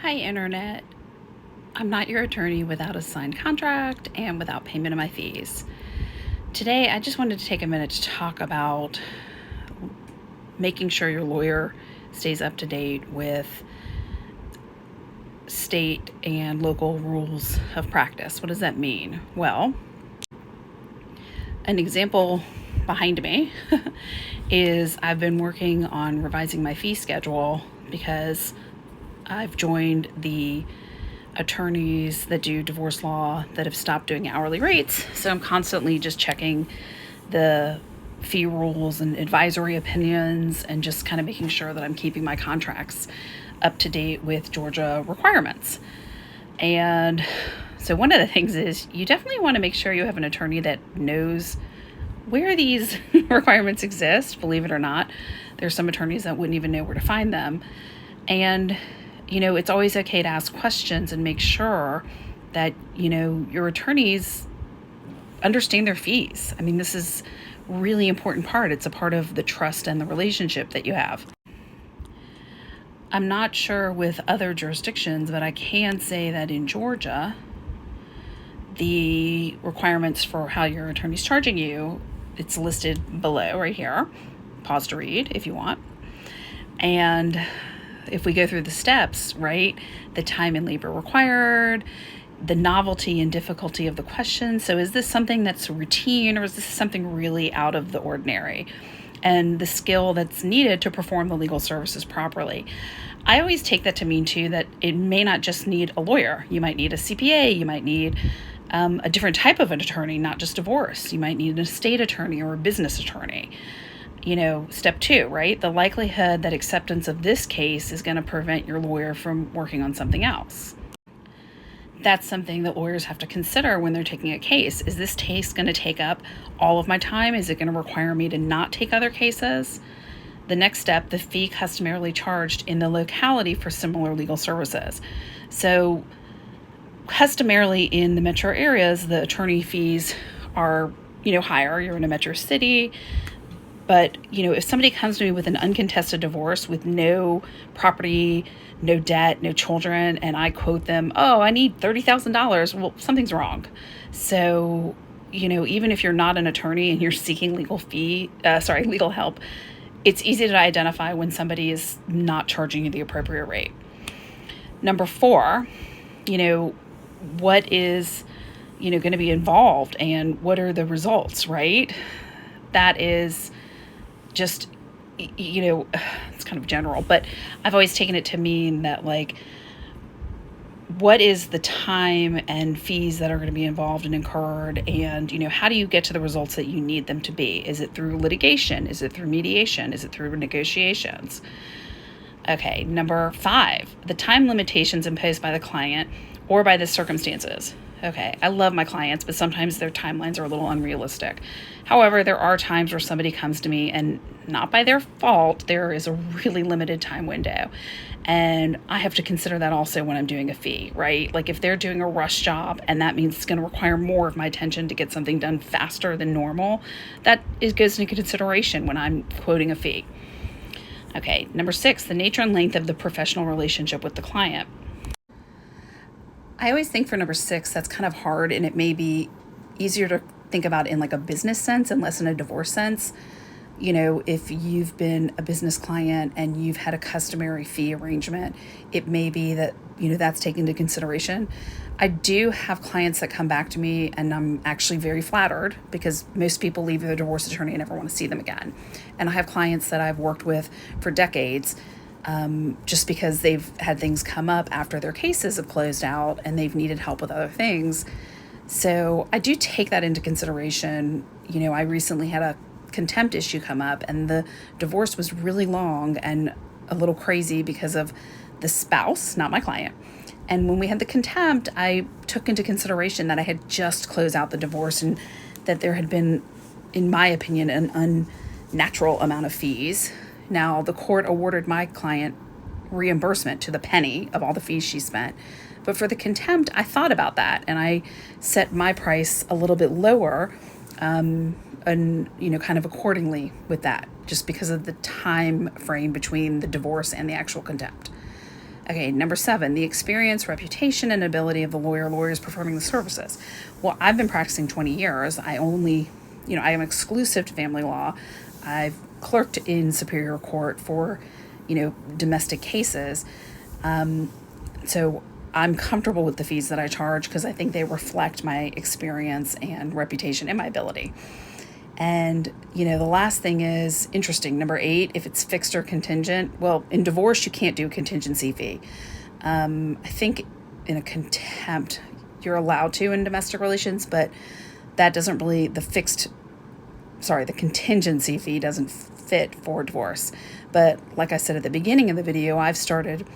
Hi, Internet. I'm not your attorney without a signed contract and without payment of my fees. Today, I just wanted to take a minute to talk about making sure your lawyer stays up to date with state and local rules of practice. What does that mean? Well, an example behind me is I've been working on revising my fee schedule because I've joined the attorneys that do divorce law that have stopped doing hourly rates. So I'm constantly just checking the fee rules and advisory opinions and just kind of making sure that I'm keeping my contracts up to date with Georgia requirements. And so one of the things is you definitely want to make sure you have an attorney that knows where these requirements exist. Believe it or not, there's some attorneys that wouldn't even know where to find them. And it's always okay to ask questions and make sure that, your attorneys understand their fees. I mean, this is a really important part. It's a part of the trust and the relationship that you have. I'm not sure with other jurisdictions, but I can say that in Georgia, the requirements for how your attorney's charging you, it's listed below right here. Pause to read if you want. And if we go through the steps, right, the time and labor required, the novelty and difficulty of the question. So is this something that's routine or is this something really out of the ordinary? And the skill that's needed to perform the legal services properly. I always take that to mean, too, that it may not just need a lawyer. You might need a CPA. You might need a different type of an attorney, not just divorce. You might need an estate attorney or a business attorney. Step 2, right? The likelihood that acceptance of this case is going to prevent your lawyer from working on something else. That's something that lawyers have to consider when they're taking a case. Is this case going to take up all of my time? Is it going to require me to not take other cases? The next step, the fee customarily charged in the locality for similar legal services. So customarily in the metro areas, the attorney fees are, higher. You're in a metro city. But, if somebody comes to me with an uncontested divorce with no property, no debt, no children, and I quote them, oh, I need $30,000, well, something's wrong. So, even if you're not an attorney and you're seeking legal help, it's easy to identify when somebody is not charging you the appropriate rate. Number 4, what is, going to be involved and what are the results, right? That is just, it's kind of general, but I've always taken it to mean that, what is the time and fees that are going to be involved and incurred, and, how do you get to the results that you need them to be? Is it through litigation? Is it through mediation? Is it through negotiations? Okay, number 5, the time limitations imposed by the client or by the circumstances. Okay, I love my clients, but sometimes their timelines are a little unrealistic. However, there are times where somebody comes to me and not by their fault, there is a really limited time window. And I have to consider that also when I'm doing a fee, right? Like if they're doing a rush job and that means it's going to require more of my attention to get something done faster than normal, goes into consideration when I'm quoting a fee. Okay, number 6, the nature and length of the professional relationship with the client. I always think for number 6, that's kind of hard, and it may be easier to think about in like a business sense and less in a divorce sense. If you've been a business client and you've had a customary fee arrangement, it may be that, that's taken into consideration. I do have clients that come back to me and I'm actually very flattered because most people leave their divorce attorney and never want to see them again. And I have clients that I've worked with for decades just because they've had things come up after their cases have closed out and they've needed help with other things. So I do take that into consideration. I recently had a contempt issue come up and the divorce was really long and a little crazy because of the spouse, not my client. And when we had the contempt, I took into consideration that I had just closed out the divorce and that there had been, in my opinion, an unnatural amount of fees. Now, the court awarded my client reimbursement to the penny of all the fees she spent. But for the contempt, I thought about that and I set my price a little bit lower and, kind of accordingly with that, just because of the time frame between the divorce and the actual contempt. Okay, number 7, the experience, reputation, and ability of the lawyers performing the services. Well, I've been practicing 20 years. I am exclusive to family law. I've clerked in superior court for, domestic cases. So I'm comfortable with the fees that I charge because I think they reflect my experience and reputation and my ability. And, the last thing is interesting. Number 8, if it's fixed or contingent, well, in divorce, you can't do a contingency fee. I think in a contempt, you're allowed to in domestic relations, but that doesn't really, the contingency fee doesn't fit for divorce. But like I said at the beginning of the video, I've started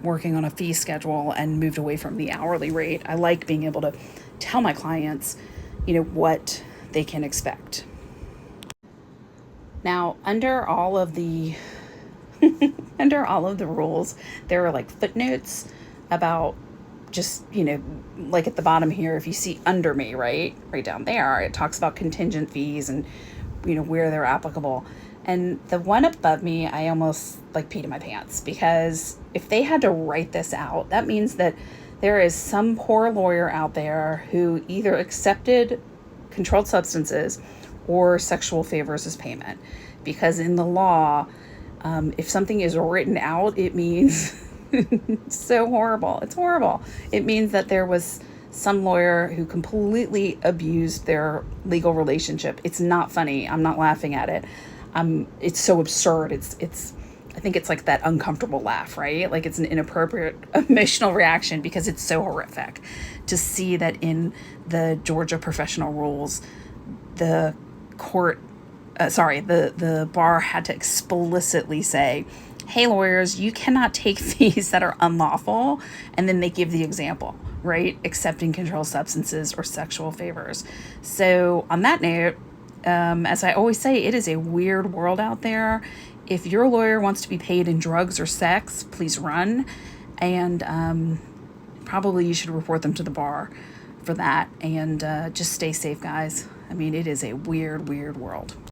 working on a fee schedule and moved away from the hourly rate. I like being able to tell my clients, what they can expect. Now, under all of the rules, there are like footnotes about just, like at the bottom here, if you see under me, right down there, it talks about contingent fees and, where they're applicable. And the one above me, I almost like peed in my pants, because if they had to write this out, that means that there is some poor lawyer out there who either accepted controlled substances or sexual favors as payment. Because in the law, if something is written out, it means it's so horrible. It's horrible. It means that there was some lawyer who completely abused their legal relationship. It's not funny. I'm not laughing at it. It's so absurd. I think it's like that uncomfortable laugh, right? Like it's an inappropriate emotional reaction because it's so horrific to see that in the Georgia professional rules, the bar had to explicitly say, hey, lawyers, you cannot take fees that are unlawful. And then they give the example, right? Accepting controlled substances or sexual favors. So on that note, as I always say, it is a weird world out there. If your lawyer wants to be paid in drugs or sex, please run. And probably you should report them to the bar for that. And just stay safe, guys. I mean, it is a weird, weird world.